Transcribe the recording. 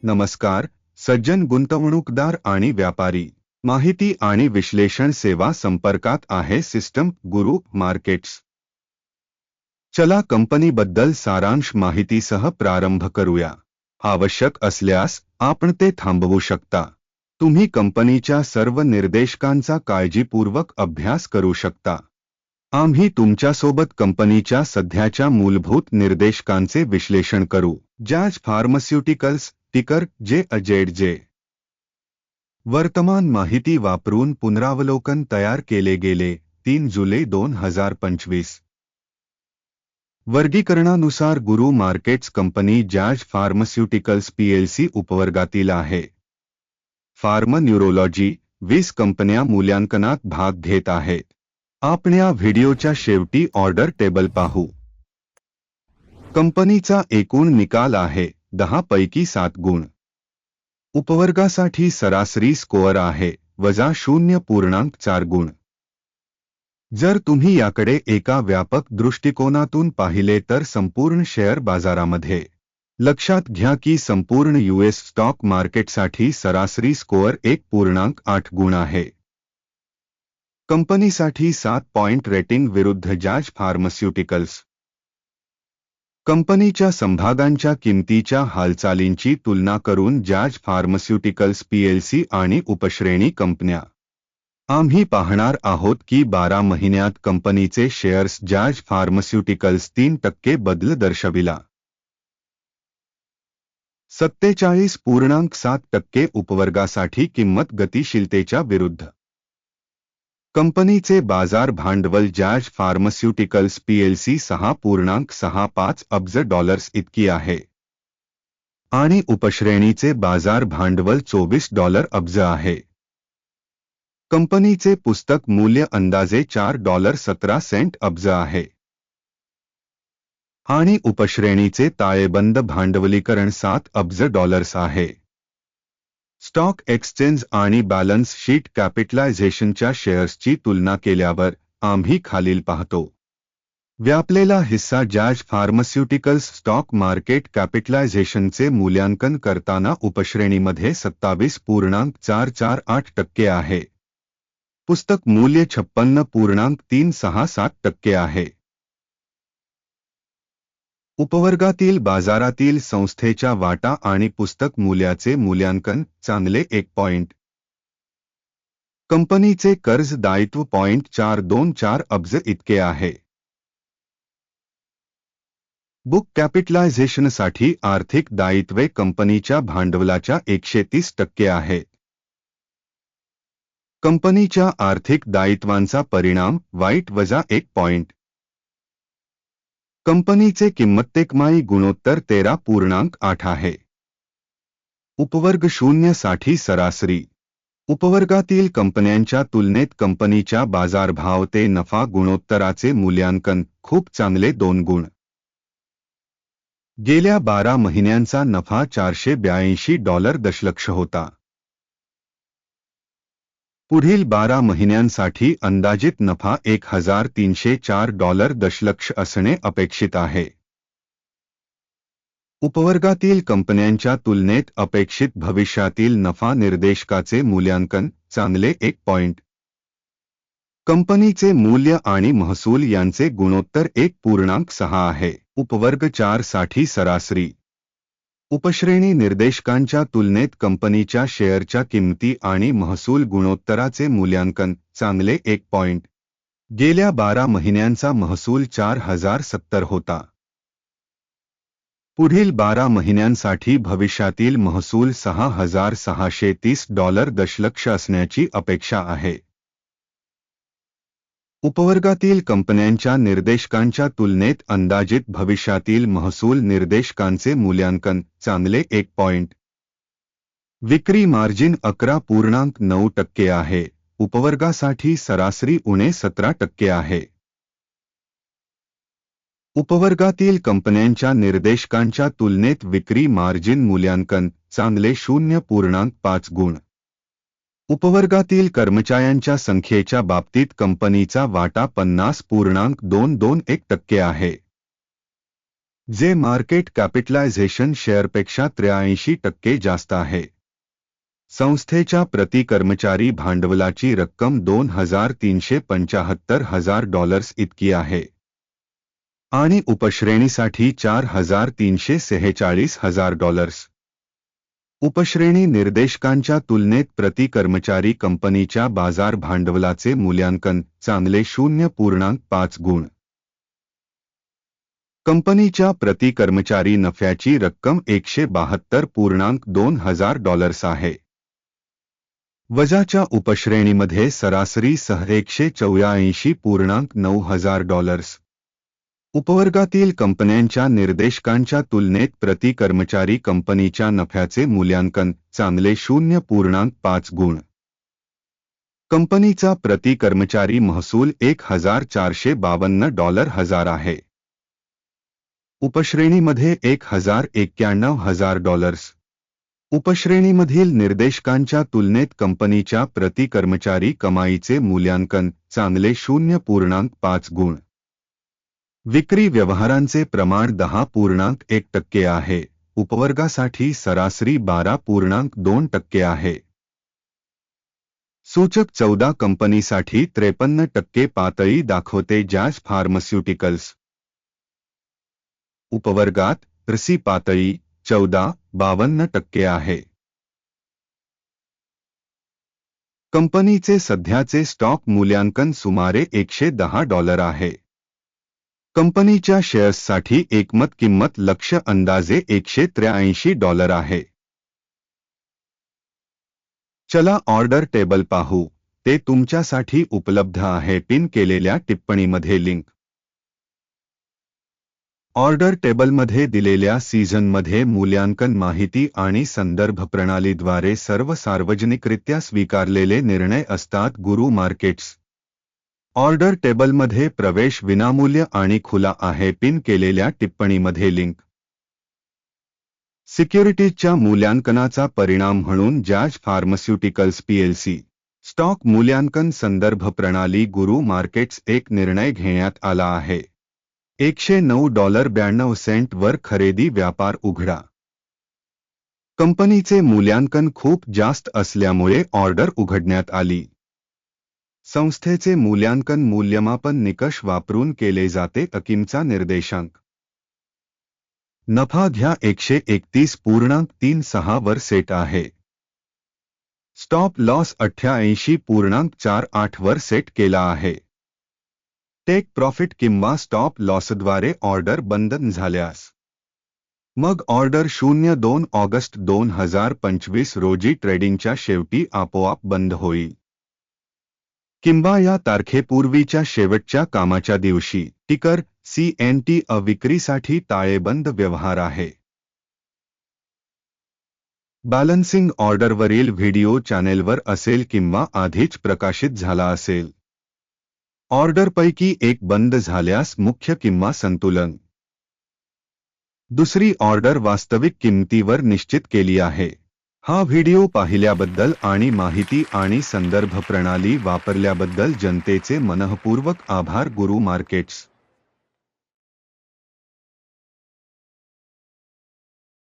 नमस्कार सज्जन गुंतवणूकदार आणि व्यापारी, माहिती आणि विश्लेषण सेवा संपर्कात आहे सिस्टम गुरु मार्केट्स। चला कंपनीबद्दल सारांश माहितीसह प्रारंभ करूया। आवश्यक असल्यास आपण ते थांबवू शकता। तुम्ही कंपनीच्या सर्व निर्देशकांचा काळजीपूर्वक अभ्यास करू शकता। आम्ही तुमच्यासोबत कंपनीच्या सध्याच्या मूलभूत निर्देशकांचे विश्लेषण करू। जॅज फार्मास्युटिकल्स टिकर JAZ। वर्तमान माहिती वापरून पुनरावलोकन तयार केले गेले 3 जुलै 2025। वर्गीकरणानुसार गुरु markets company jazz pharmaceuticals PLC उपवर्गातील आहे। फार्मा न्यूरोलॉजी 20 कंपन्या मूल्यांकनात भाग घेत आहेत। आपण या व्हिडिओच्या शेवटी ऑर्डर टेबल पाहू। कंपनीचा एकूण निकाल आहे 10 पैकी 7 गुण। उपवर्गासाठी सरासरी स्कोअर आहे -0.4 गुण। जर तुम्ही याकडे एका व्यापक दृष्टिकोनातून पाहिले तर संपूर्ण शेअर बाजारामध्ये, लक्षात घ्या की संपूर्ण US स्टॉक मार्केटसाठी सरासरी स्कोअर 1.8 गुण आहे। कंपनीसाठी 7 पॉइंट रेटिंग विरुद्ध जॅज फार्मास्युटिकल्स। कंपनीच्या समभागांच्या किमतीच्या हालचालींची तुलना करून जॅज फार्मास्युटिकल्स PLC आणि उपश्रेणी कंपन्या। आम्ही पाहणार आहोत की 12 महिन्यात कंपनीचे शेअर्स जॅज फार्मास्युटिकल्स 3% बदल दर्शविला। 47.7% उपवर्गासाठी किंमत गतिशीलतेच्या विरुद्ध। कंपनीचे बाजार भांडवल जॅज फार्मास्युटिकल्स PLC $6.65 अब्ज इतकी आहे आणि उपश्रेणीचे बाजार भांडवल $24 अब्ज आहे। कंपनीचे पुस्तक मूल्य अंदाजे $4.17 अब्ज आहे आणि उपश्रेणीचे ताळेबंद भांडवलीकरण $7 अब्ज आहे। स्टॉक एक्सचेंज आणि बॅलन्स शीट कॅपिटलायझेशनच्या शेअर्सची तुलना केल्यावर आम्ही खालील पाहतो। व्यापलेला हिस्सा जॅज फार्मास्युटिकल्स स्टॉक मार्केट कॅपिटलायझेशनचे मूल्यांकन करताना उपश्रेणीमध्ये 27.448% आहे। पुस्तक मूल्य 56.367% आहे। उपवर्गातील बाजारातील संस्थेच्या वाटा आणि पुस्तक मूल्याचे मूल्यांकन चांगले 1 पॉइंट। कंपनीचे कर्ज दायित्व $424 अब्ज इतके आहे। बुक कॅपिटलायझेशनसाठी आर्थिक दायित्वे कंपनीच्या भांडवलाच्या 130% आहेत। कंपनीच्या आर्थिक दायित्वांचा परिणाम वाईट -1 पॉइंट। कंपनीचे किंमततेकमाई गुणोत्तर 13.8 आहे। उपवर्ग 0 साठी सरासरी। उपवर्गातील कंपन्यांच्या तुलनेत कंपनीच्या बाजारभाव ते नफा गुणोत्तराचे मूल्यांकन खूप चांगले 2 गुण। गेल्या 12 महिन्यांचा नफा $482 दशलक्ष होता। पुढील 12 महिन्यांसाठी अंदाजित नफा $1,304 दशलक्ष असणे अपेक्षित आहे। उपवर्गातील कंपन्यांच्या तुलनेत अपेक्षित भविष्यातील नफा निर्देशकाचे मूल्यांकन चांगले 1 पॉइंट। कंपनीचे मूल्य आणि महसूल यांचे गुणोत्तर 1.6 आहे। उपवर्ग 4 साठी सरासरी। उपश्रेणी निर्देशकांच्या तुलनेत कंपनीच्या शेअरच्या किंमती आणि महसूल गुणोत्तराचे मूल्यांकन चांगले 1 पॉइंट। गेल्या 12 महिन्यांचा महसूल 4070 होता। पुढील 12 महिन्यांसाठी भविष्यातील महसूल $6,630 दशलक्ष असण्याची अपेक्षा आहे। उपवर्गातील कंपन्यांच्या निर्देशकांच्या तुलनेत अंदाजित भविष्यातील महसूल निर्देशकांचे मूल्यांकन चांगले 1 पॉइंट। विक्री मार्जिन 11.9% आहे। उपवर्गासाठी सरासरी उणे 17% आहे। उपवर्गातील कंपन्यांच्या निर्देशकांच्या तुलनेत विक्री मार्जिन मूल्यांकन चांगले 0.5 गुण। उपवर्गातील कर्मचाऱ्यांच्या संख्येच्या बाबतीत कंपनीचा वाटा 50.221% आहे। जे मार्केट कॅपिटलायझेशन शेअरपेक्षा 83% जास्त आहे. संस्थेच्या प्रति कर्मचारी भांडवलाची रक्कम $2,375,000 इतकी आहे आणि उपश्रेणीसाठी $4,346,000. उपश्रेणी निर्देशकांच्या तुलनेत प्रति कर्मचारी कंपनीच्या बाजार भांडवलाचे मूल्यांकन चांगले 0.5 गुण. कंपनीच्या प्रति कर्मचारी नफ्याची रक्कम $172.2 आहे. वजाच्या उपश्रेणीमध्ये सरासरी सह $184.9. उपवर्गातील कंपन्यांच्या निर्देशकांच्या तुलनेत प्रति कर्मचारी कंपनीच्या नफ्याचे मूल्यांकन चांगले 0.5 गुण. कंपनीचा प्रति कर्मचारी महसूल $1,452 आहे. उपश्रेणीमध्ये $1,091,000. उपश्रेणीमधील निर्देशकांच्या तुलनेत कंपनीच्या प्रति कर्मचारी कमाईचे मूल्यांकन चांगले 0.5 गुण. विक्री व्यवहारांचे प्रमाण 10.1% आहे. उपवर्गासाठी सरासरी 12.2% आहे. सूचक 14 कंपनीसाठी 53% पातळी दाखवते. जॅज फार्मास्युटिकल्स उपवर्गात RSI पातळी 52% आहे. कंपनीचे सध्याचे स्टॉक मूल्यांकन सुमारे $110 आहे. कंपनीच्या शेअर्ससाठी एकमत किंमत लक्ष्य अंदाजे $183 आहे. चला ऑर्डर टेबल पाहू. ते तुमच्यासाठी उपलब्ध आहे. पिन केलेल्या टिप्पणीमध्ये लिंक. ऑर्डर टेबलमध्ये दिलेल्या सीझनमध्ये मूल्यांकन माहिती आणि संदर्भ प्रणालीद्वारे सर्व सार्वजनिकरित्या स्वीकारलेले निर्णय असतात. गुरु मार्केट्स ऑर्डर टेबलमध्ये प्रवेश विनामूल्य आणि खुला आहे. पिन केलेल्या टिप्पणीमध्ये लिंक. सिक्युरिटीजच्या मूल्यांकनाचा परिणाम म्हणून जॅज फार्मास्युटिकल्स PLC स्टॉक मूल्यांकन संदर्भ प्रणाली गुरु मार्केट्स एक निर्णय घेण्यात आला आहे. $109.92 वर खरेदी व्यापार उघडा. कंपनीचे मूल्यांकन खूप जास्त असल्यामुळे ऑर्डर उघडण्यात आली. संस्थेचे मूल्यांकन मूल्यमापन निकष वापरून केले जाते. किंमतीचा निर्देशांक. नफा घ्या 131.36 वर सेट आहे. स्टॉप लॉस 88.48 वर सेट केला आहे. टेक प्रॉफिट किंवा स्टॉप लॉसद्वारे ऑर्डर बंद झाल्यास मग ऑर्डर 02 ऑगस्ट 2025 रोजी ट्रेडिंगच्या शेवटी आपोआप बंद होईल किंवा या तारखेपूर्वीच्या शेवटच्या कामाच्या दिवशी. टिकर CNT विक्रीसाठी ताळेबंद व्यवहार आहे. बॅलन्सिंग ऑर्डरवरील व्हिडिओ चॅनेलवर असेल किंवा आधीच प्रकाशित झाला असेल. ऑर्डरपैकी एक बंद झाल्यास मुख्य किंवा संतुलन. दुसरी ऑर्डर वास्तविक किंमतीवर निश्चित केली आहे. हा व्हिडिओ पाहिल्याबद्दल आणि माहिती आणि संदर्भ प्रणाली वापरल्याबद्दल जनतेचे मनःपूर्वक आभार. गुरु मार्केट्स.